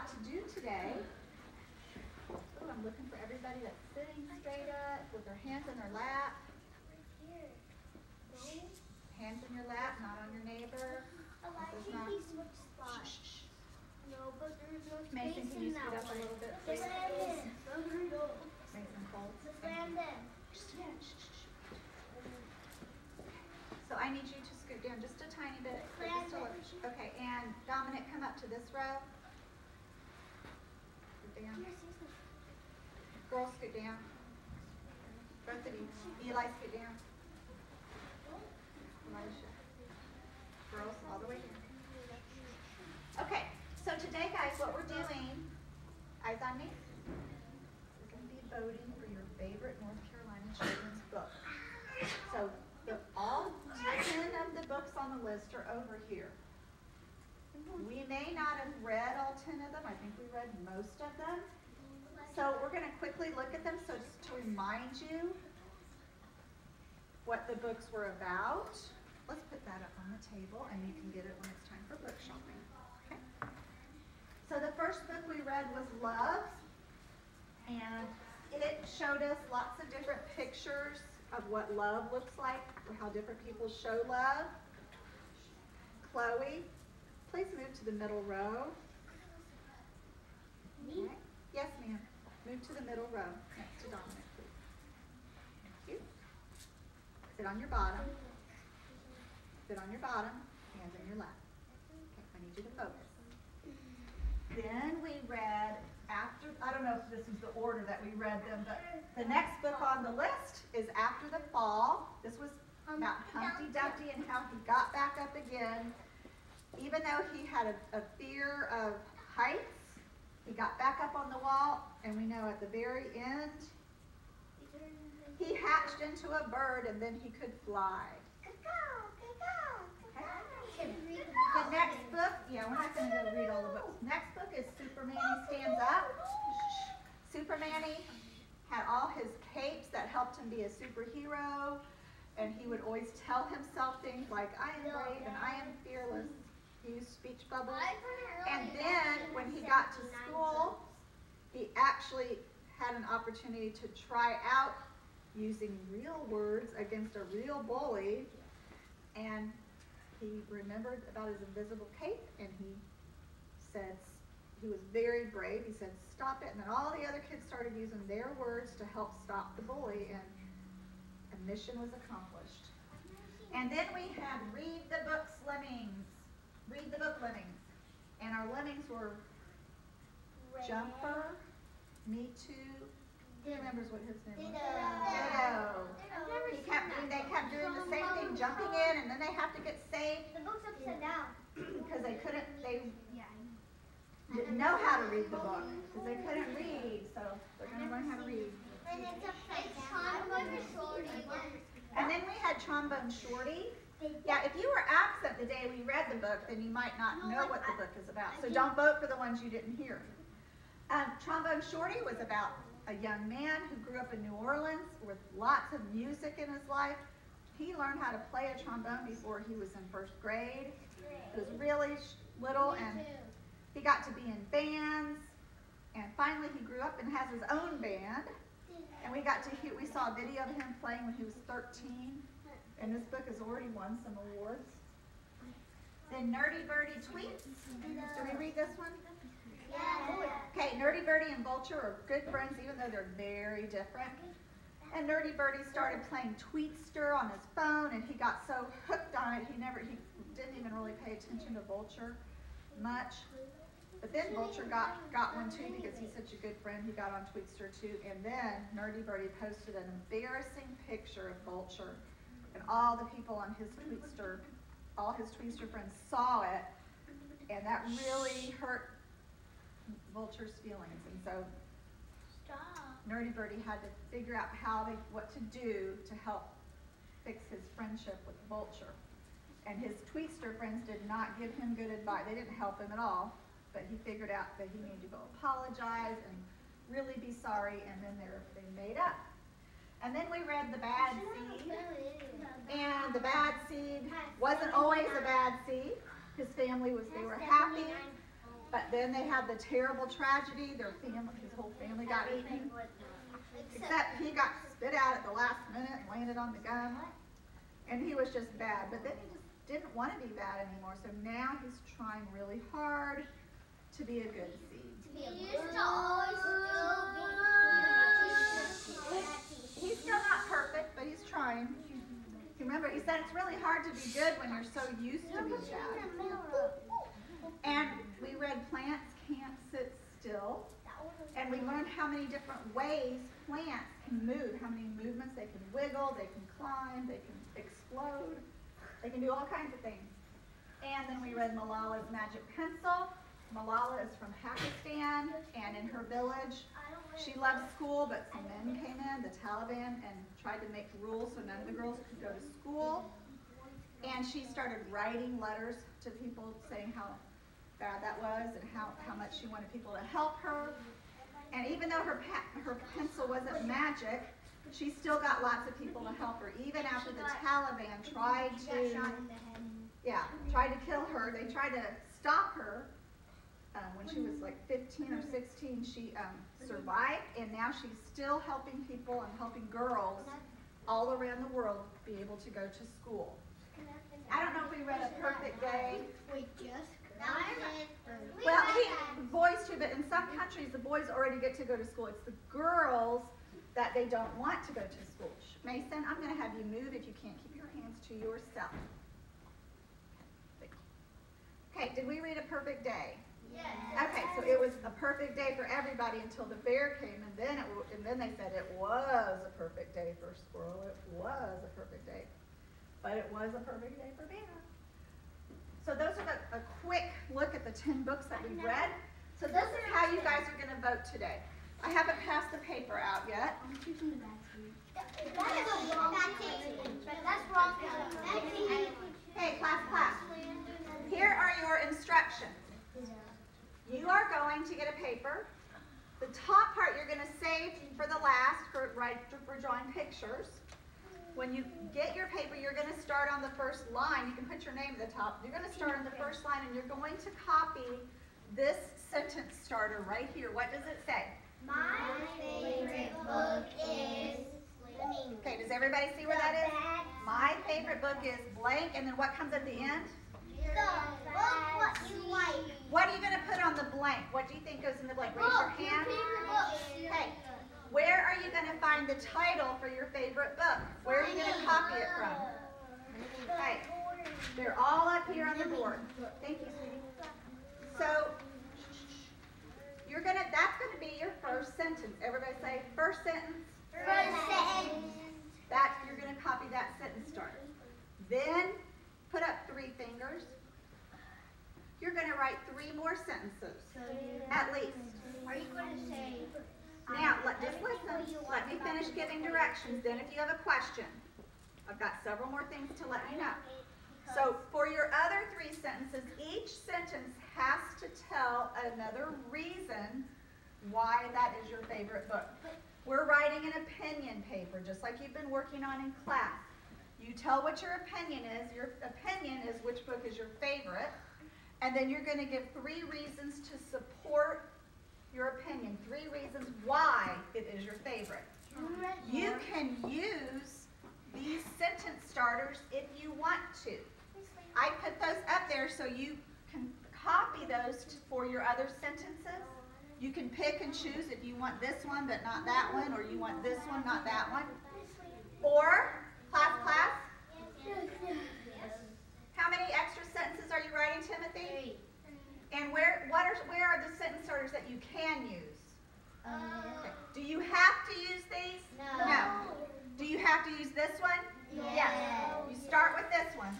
got to do today, ooh, I'm looking for everybody that's sitting straight up with their hands in their lap. Hands in your lap, not on your neighbor. He switched spots. No, but there's no space. Mason, can you scoot up a little bit, please? Mason, hold. So I need you to scoot down just a tiny bit. Okay, and Dominic, come up to this row. Scoot down. Girls, scoot down. Both of you. Eli, scoot down. Elisha. Girls, all the way down. Okay, so today, guys, what we're doing, eyes on me, we're going to be voting for your favorite North Carolina children's book. So all 10 of the books on the list are over here. We may not have read all 10 of them. I think we read most of them. So we're going to quickly look at them so just to remind you what the books were about. Let's put that up on the table and you can get it when it's time for book shopping. Okay. So the first book we read was Love, and it showed us lots of different pictures of what love looks like, or how different people show love. Chloe, please move to the middle row. Okay. Yes, ma'am. Move to the middle row next to Dominic, please. Thank you. Sit on your bottom. Sit on your bottom, hands in your lap. Okay, I need you to focus. Then we read, after, I don't know if this is the order that we read them, but the next book on the list is After the Fall. This was about Humpty Dumpty and how he got back up again. Even though he had a fear of heights, he got back up on the wall, and we know at the very end, he hatched into a bird and then he could fly. The next book, yeah, we're not going to go read all the books. Next book is Superman Stands Up. Superman had all his capes that helped him be a superhero, and he would always tell himself things like, I am brave and I am fearless. He used speech bubbles. And then when he got to school, he actually had an opportunity to try out using real words against a real bully, and he remembered about his invisible cape, and he said, he was very brave. He said, stop it. And then all the other kids started using their words to help stop the bully, and a mission was accomplished. And then we had Read the Books Lemmings. Read the Book Lemmings. And our lemmings were Jumper, Me Too. Who remembers what his name was? Ditto. They kept doing the same thing, jumping in, and then they have to get saved. The book's upside down. Because they didn't know how to read the book. Because they couldn't read, so they're going to learn how to read. And it's upside down. And then we had Trombone Shorty. Yeah, if you were absent the day we read the book, then you might not know what the book is about. So don't vote for the ones you didn't hear. Trombone Shorty was about a young man who grew up in New Orleans with lots of music in his life. He learned how to play a trombone before he was in first grade. He was really little, and he got to be in bands. And finally, he grew up and has his own band. And we saw a video of him playing when he was 13. And this book has already won some awards. Then Nerdy Birdie Tweets. Did we read this one? Okay, Nerdy Birdie and Vulture are good friends, even though they're very different. And Nerdy Birdie started playing Tweetster on his phone, and he got so hooked on it, he didn't even really pay attention to Vulture much. But then Vulture got one too, because he's such a good friend. He got on Tweetster too. And then Nerdy Birdie posted an embarrassing picture of Vulture, and all the people on his Tweetster, all his Tweetster friends saw it, and that really hurt Vulture's feelings. And so Nerdy Birdie had to figure out what to do to help fix his friendship with Vulture. And his Tweetster friends did not give him good advice. They didn't help him at all, but he figured out that he needed to go apologize and really be sorry, and then they made up. And then we read The Bad Seed. And the bad seed wasn't always a bad seed. His family they were happy, But then they had the terrible tragedy. Their family, his whole family got eaten. Except he got spit out at the last minute and landed on the gun. And he was just bad. But then he just didn't want to be bad anymore. So now he's trying really hard to be a good seed. He's still not perfect, but he's trying. Remember, he said it's really hard to be good when you're so used to being bad. And we read Plants Can't Sit Still. And we learned how many different ways plants can move, how many movements they can wiggle, they can climb, they can explode, they can do all kinds of things. And then we read Malala's Magic Pencil. Malala is from Pakistan, and in her village, she loved school, but some men came in, the Taliban, and tried to make rules so none of the girls could go to school. And she started writing letters to people saying how bad that was and how much she wanted people to help her. And even though her pencil wasn't magic, she still got lots of people to help her. Even after the Taliban tried to kill her, they tried to stop her. When she was like 15 or 16, she survived, and now she's still helping people and helping girls all around the world be able to go to school. I don't know if we read A Perfect Day. Well, boys too, but in some countries the boys already get to go to school. It's the girls that they don't want to go to school. Mason, I'm going to have you move if you can't keep your hands to yourself. Okay, did we read A Perfect Day? Yes. Okay, so it was a perfect day for everybody until the bear came, and then they said it was a perfect day for squirrel. It was a perfect day, but it was a perfect day for bear. So those are a quick look at the 10 books that we read. So this is how you guys are going to vote today. I haven't passed the paper out yet. That's wrong. Hey, class. Here are your instructions. You are going to get a paper. The top part you're going to save for the last for drawing pictures. When you get your paper, you're going to start on the first line. You can put your name at the top. You're going to start on the first line, and you're going to copy this sentence starter right here. What does it say? My favorite book is swimming. Okay, does everybody see where that is? My favorite book is blank, and then what comes at the end? The book what you like. What are you going to put on the blank? What do you think goes in the blank? Raise your hand. Okay. Where are you going to find the title for your favorite book? Where are you going to copy it from? Okay. They're all up here on the board. Thank you, sweetie. So that's going to be your first sentence. Everybody say first sentence. First sentence. You're going to copy that sentence starter. Then put up 3 fingers. You're going to write 3 more sentences, at least. Are you going to say? Now, just listen. Let me finish giving directions. Then if you have a question, I've got several more things to let you know. So for your other 3 sentences, each sentence has to tell another reason why that is your favorite book. We're writing an opinion paper, just like you've been working on in class. You tell what your opinion is. Your opinion is which book is your favorite. And then you're going to give 3 reasons to support your opinion. 3 reasons why it is your favorite. You can use these sentence starters if you want to. I put those up there so you can copy those for your other sentences. You can pick and choose if you want this one but not that one, or you want this one, not that one. Or, class, how many extra sentences are you writing, Timothy? 3. And where are the sentence starters that you can use? Okay. Do you have to use these? No. Do you have to use this one? Yes. You start with this one.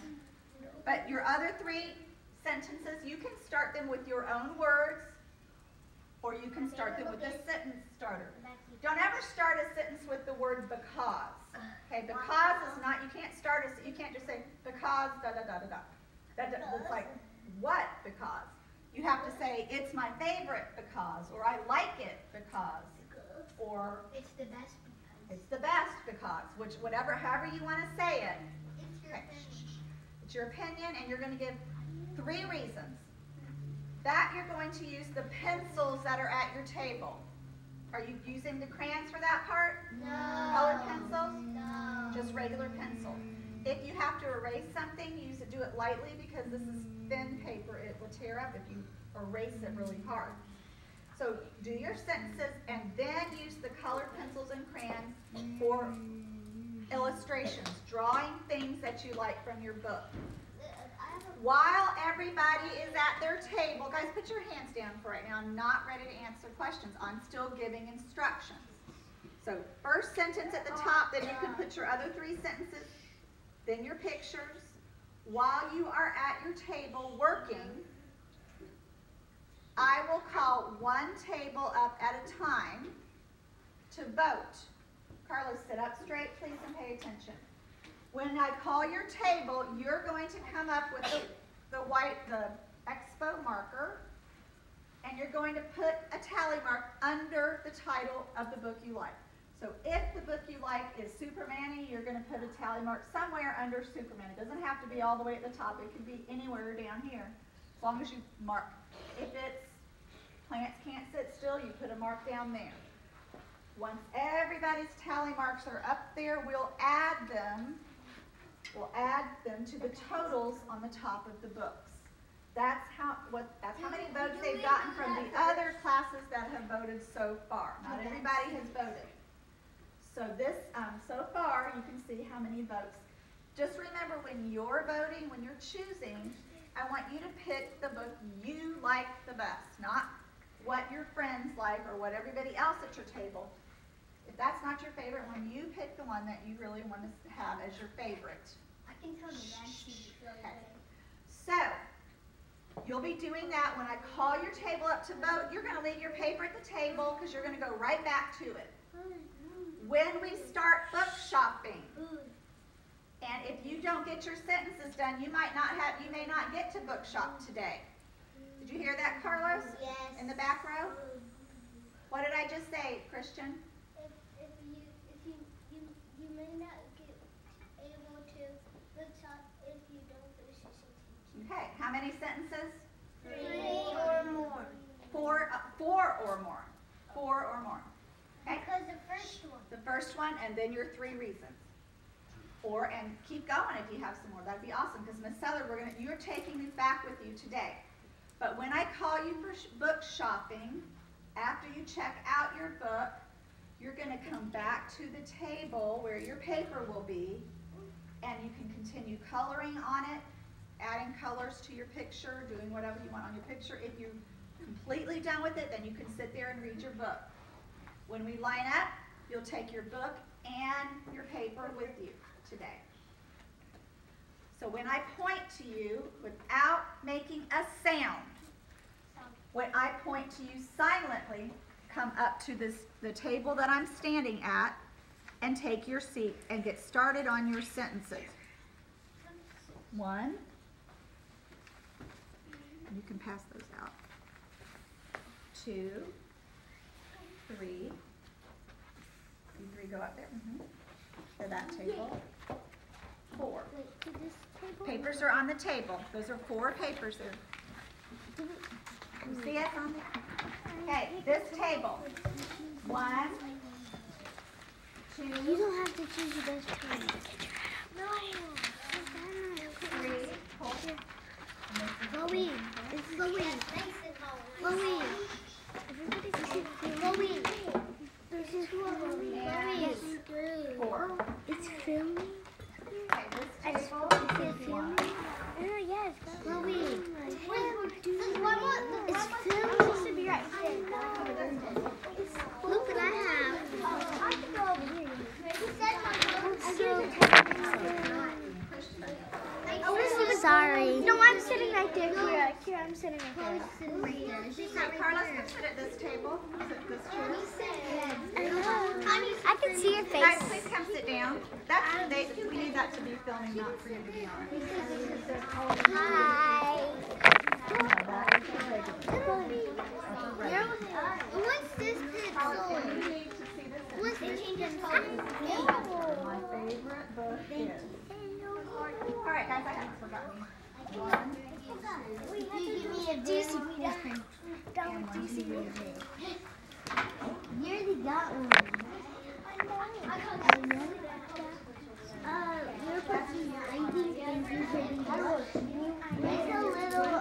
But your other 3 sentences, you can start them with your own words, or you can start them with a sentence starter. Don't ever start a sentence with the word because. Okay, because is not, you can't you can't just say because da da da da da. That looks like what because. You have to say it's my favorite because, or I like it because, or It's the best because. it's the best because, however you want to say it. It's your Okay. opinion. It's your opinion, and you're going to give 3 reasons. that you're going to use the pencils that are at your table. Are you using the crayons for that part? No. Colored pencils? No. Just regular pencil. If you have to erase something, do it lightly because this is thin paper. It will tear up if you erase it really hard. So do your sentences and then use the colored pencils and crayons for illustrations, drawing things that you like from your book. While everybody is at their table, guys, put your hands down for right now. I'm not ready to answer questions. I'm still giving instructions. So first sentence at the top, then you can put your other 3 sentences, then your pictures. While you are at your table working, I will call one table up at a time to vote. Carlos, sit up straight, please, and pay attention. When I call your table, you're going to come up with the expo marker, and you're going to put a tally mark under the title of the book you like. So if the book you like is Superman-y, you're going to put a tally mark somewhere under Superman. It doesn't have to be all the way at the top. It could be anywhere down here, as long as you mark. If it's Plants Can't Sit Still, you put a mark down there. Once everybody's tally marks are up there, we'll add them to the totals on the top of the books. That's how many votes they've gotten from the other classes that have voted so far. Not everybody has voted. So this, so far, you can see how many votes. Just remember, when you're voting, when you're choosing, I want you to pick the book you like the best, not what your friends like or what everybody else at your table. If that's not your favorite one, you pick the one that you really want to have as your favorite. I can tell you that. Okay. So, you'll be doing that when I call your table up to vote. You're going to leave your paper at the table because you're going to go right back to it. When we start book shopping, and if you don't get your sentences done, you may not get to book shop today. Did you hear that, Carlos? Yes. In the back row? What did I just say, Christian? If you may not get able to book shop if you don't finish your sentence. Okay. How many sentences? 3 or more. 4 or more. 4 or more. Okay. Because the first one. The first one, and then your 3 reasons. And keep going if you have some more. That'd be awesome, because Miss Seller, you're taking these back with you today. But when I call you for book shopping, after you check out your book, you're going to come back to the table where your paper will be, and you can continue coloring on it, adding colors to your picture, doing whatever you want on your picture. If you're completely done with it, then you can sit there and read your book. When we line up, you'll take your book and your paper with you today. So when I point to you without making a sound, when I point to you silently, come up to the table that I'm standing at and take your seat and get started on your sentences. 1. You can pass those out. 2, 3. You 3 go up there. To that table. 4. Papers are on the table. Those are 4 papers there. You see it? Okay, this table. 1, 2. You don't have to choose the best one. No. 3. Hold it. Chloe. It's Chloe. Chloe. Chloe. This is Chloe. 4. It's filming. Okay, this table is 1. Yes, Chloe. It's filming. It's supposed to be right here. Look what I have. I have to go over here. Sorry. No, I'm sitting right there, Kira. Kira, I'm sitting right there. Carlos, can sit at this table. Sit this chair. I can see your face. Guys, please come sit down. We need that to be filming, not for you to be on it. Hi. What's this pencil? What's the change in color? My favorite book is. All right, guys, I haven't forgotten. 1, You give me a DC portion. Don't DC portion. You already got one. I know. You're putting 90 things you can do. There's a little,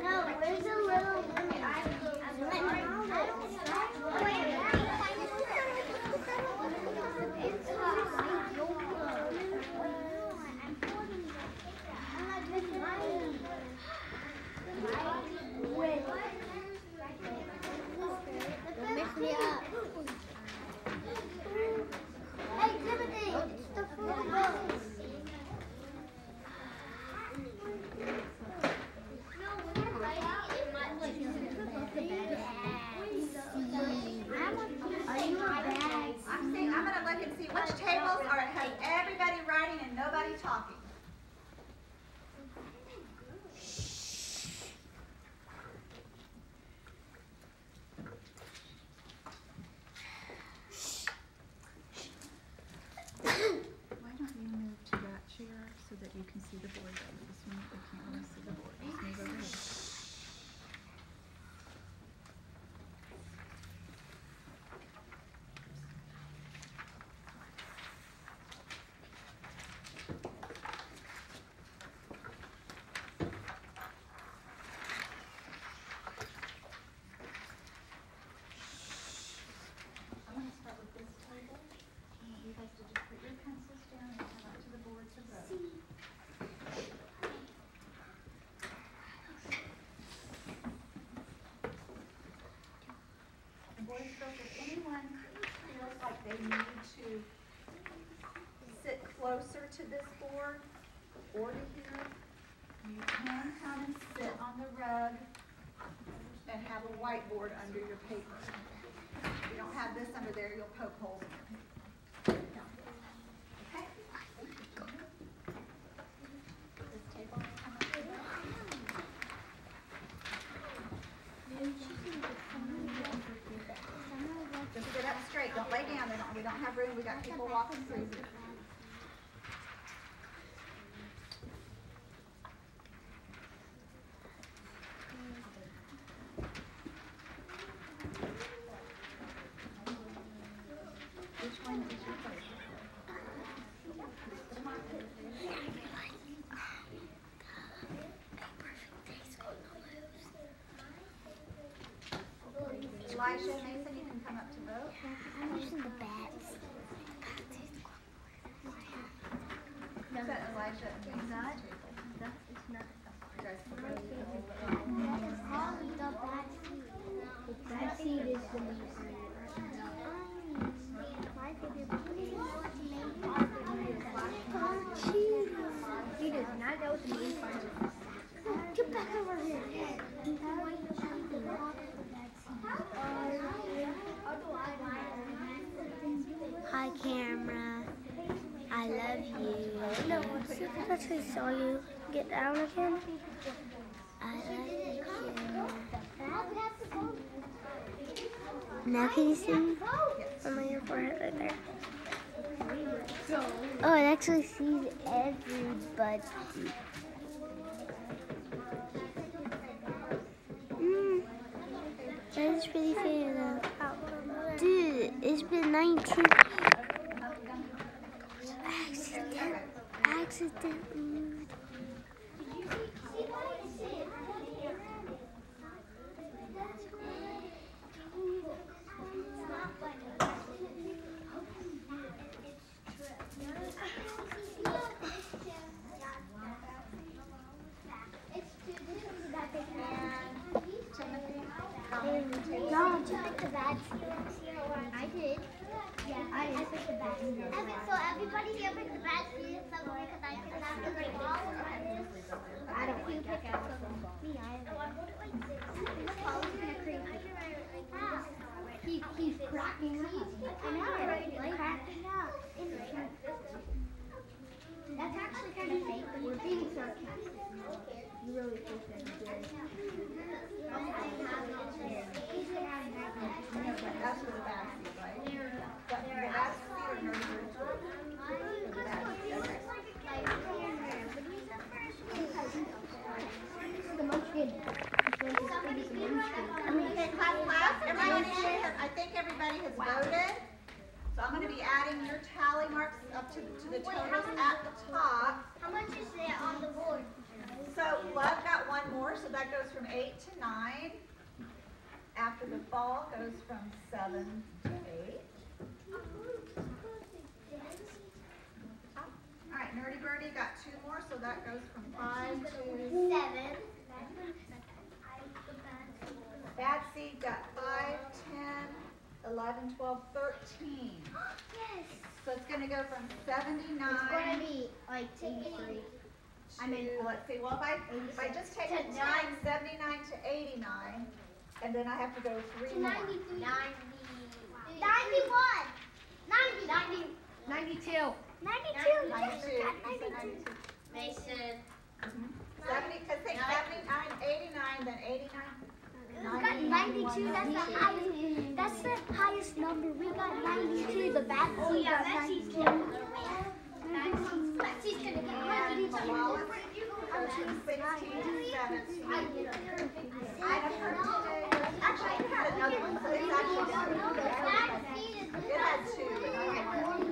no, where's the little I'm going to look and see which tables have everybody writing and nobody talking. Why don't you move to that chair so that you can see the board better? This one, I can't really see the board. Just move over here. If anyone feels like they need to sit closer to this board or to here, you can come and sit on the rug and have a whiteboard under your paper. If you don't have this under there, you'll poke holes in your paper. Okay? This table will come up to that. Just sit up straight. Don't lay down. We don't have room. We got people walking through. Which one is your favorite? Elijah, Mason, you can come up to vote. I'm using the bats. Is that Elijah and Mason? It's not. You guys can vote. It's called the bat seed. The bat seed is the main seed. He does not know what the main part is. Get back over here. Hi, camera. I love you. No, I actually saw you. Get down again. I love you, camera. Now can you see me? On your forehead right there. Oh, it actually sees everybody. That's pretty fair though. Dude, it's been 19. Accident moved. No, you picked the bad seed. I did. Yeah, I picked the bad seed. So everybody here picked the bad seed, so because I picked out the great ball. I don't think you picked out me either. He's cracking up. I know, he's cracking up. That's actually kind of fake, but you're being sarcastic. You really think that you did. That's for the back seat, right? Okay, that's Cedar Nerdy Bird. Okay, class, I think everybody has voted. So I'm going to be adding your tally marks up to the totals at the top. How much is there on the board? So Love got one more, so that goes from 8 to 9. After the fall goes from 7 to 8. All right, Nerdy Birdie got 2 more, so that goes from 5 to 7. Bad Seed got 5, 10, 11, 12, 13. Yes. So it's going to go from 79. It's going to be like 83. Let's see, well, if I just take it 79 to 89, and then I have to go 3 more. 91. 90. 92. 92. Mason. 70, because take 79, 89, then 89. We got 92. That's the highest number. We got 92. The bad seed got 92. Lexi's gonna get 92. 16 to 17. Actually, it had another one, so it's actually it had 2, but I had 1.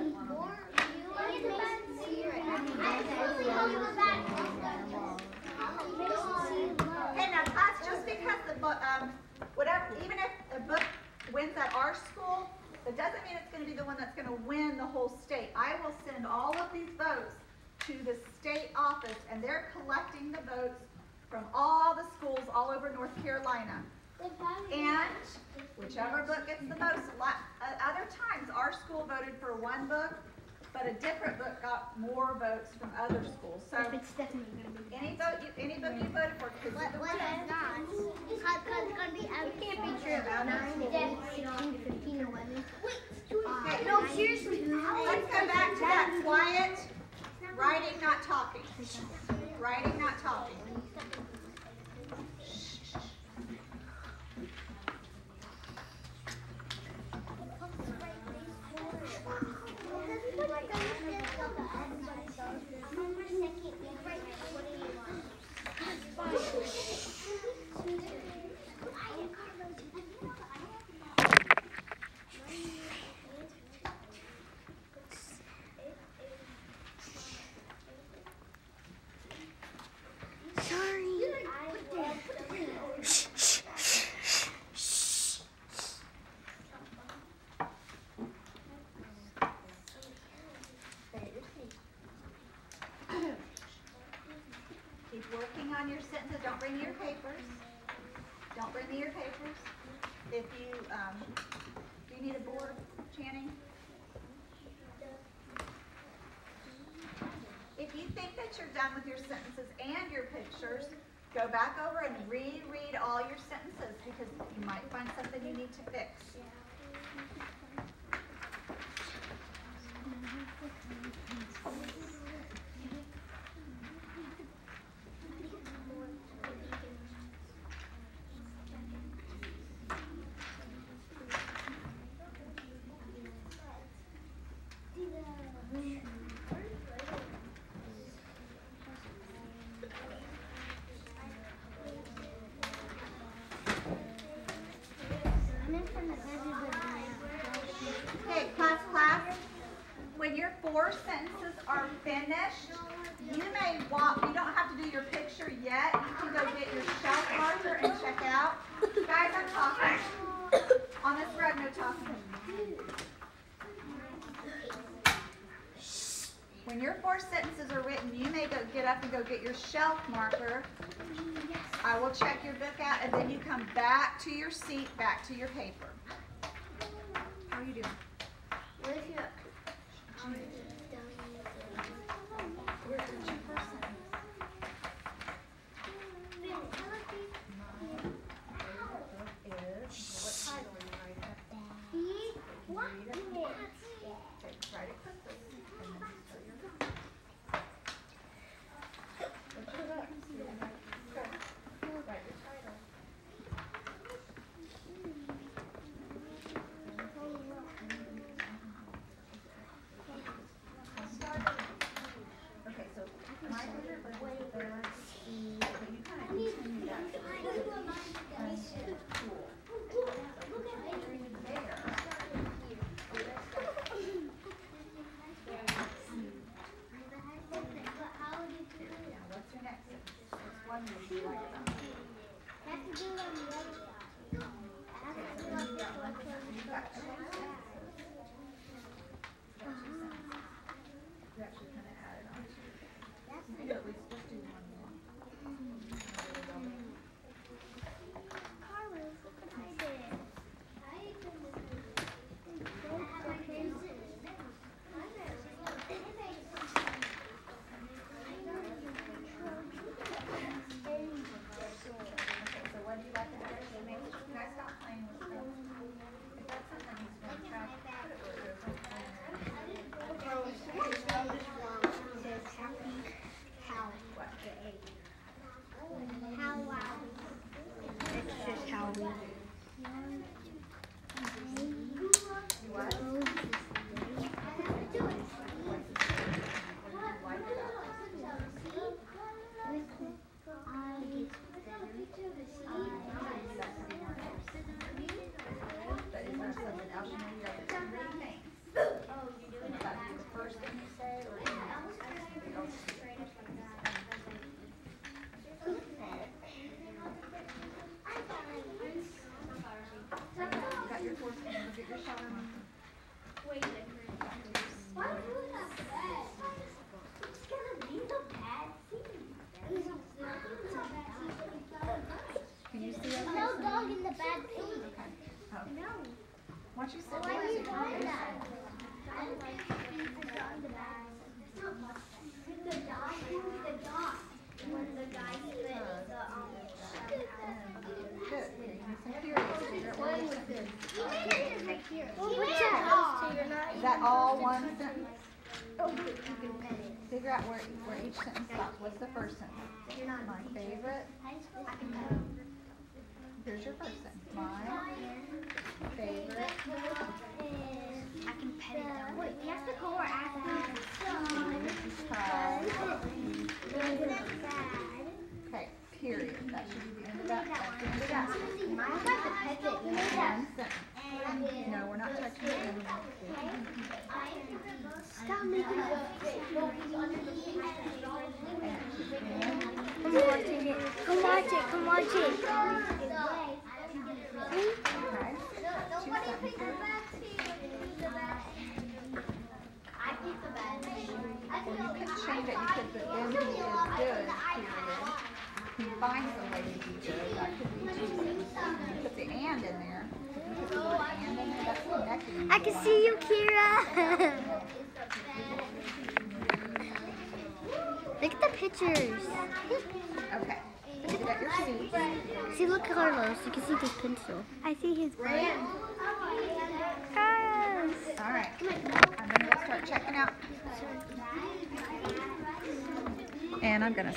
Okay, now class, just because the book, even if a book wins at our school, it doesn't mean it's going to be the one that's going to win the whole state. I will send all of these votes to the state office, and they're collecting the votes from all the schools all over North Carolina. And whichever book gets the most, other times our school voted for one book, but a different book got more votes from other schools. So It's definitely going to be any book you voted for could be the what winner. is not? Because it's going to be, it can't be true. 9, 16, 15, 11. Wait, Okay. no, seriously. Let's go back to that quiet writing, not talking. Writing, not talking. Keep working on your sentences. Don't bring me your papers. Don't bring me your papers. If you, do you need a board, Channing? If you think that you're done with your sentences and your pictures, go back over and reread all your sentences because you might find something you need to fix. Okay, class. When your 4 sentences are finished, you don't have to do your picture yet. You can go get your shelf marker and check out. Guys, I'm talking. On this road, no talking. When your 4 sentences are written, you may get up and go get your shelf marker. I will check your book out, and then you come back to your seat, back to your paper. How are you doing? What if you're... Where's your first sentence? What title are you writing? What? Okay, write it quickly. And then start your book. What's your book? Go. Write your title. one would you like about it? I have to do it on the other side. I have to do it on the other side. You've got 2 sentences. You actually kind of added on to it. You could at least just do one more. Carlos, look what I did. So what do you like to do? So maybe you guys stop playing with stuff. If that's something he's going to try to put it where it goes on. But is there something else you know you got to read things? Would that be the first thing you say or something else? You got your fork and go get your shower mop. Can you see okay? No dog in the bad seat. Okay. Oh. No. Why don't you sit Why down do so you you can want face that? it? I don't like the dog in the bag. The dog? Who's the dog? When the guy spit the Good. Here, you need some periods. Figure out where the sentence is. He made it right here. What's that? Is that all one sentence? Figure out where each sentence stops. What's the first sentence? My favorite. Here's your first sentence. My favorite. I can pet it down. Wait, you have to go or after. Okay, period. That should be the end of that. That's the end of that. I'm about to pet it. One sentence. No, we're not touching it anymore. Stop making it. And Come watch it. Come watch it. Come watch it. okay. Nobody picked the bag. I picked the bag. Well, you could change it. You could put then he is good, period. He finds a way to be good. That could be 2 sentences. You put the and in there. You put the word and in there. That's connected. I can see you, Kira. Look at the pictures. Okay. Sit at your seat. See, look, Carlos. You can see his pencil. I see his brand. Carlos. All right. I'm going to start checking out. And I'm going to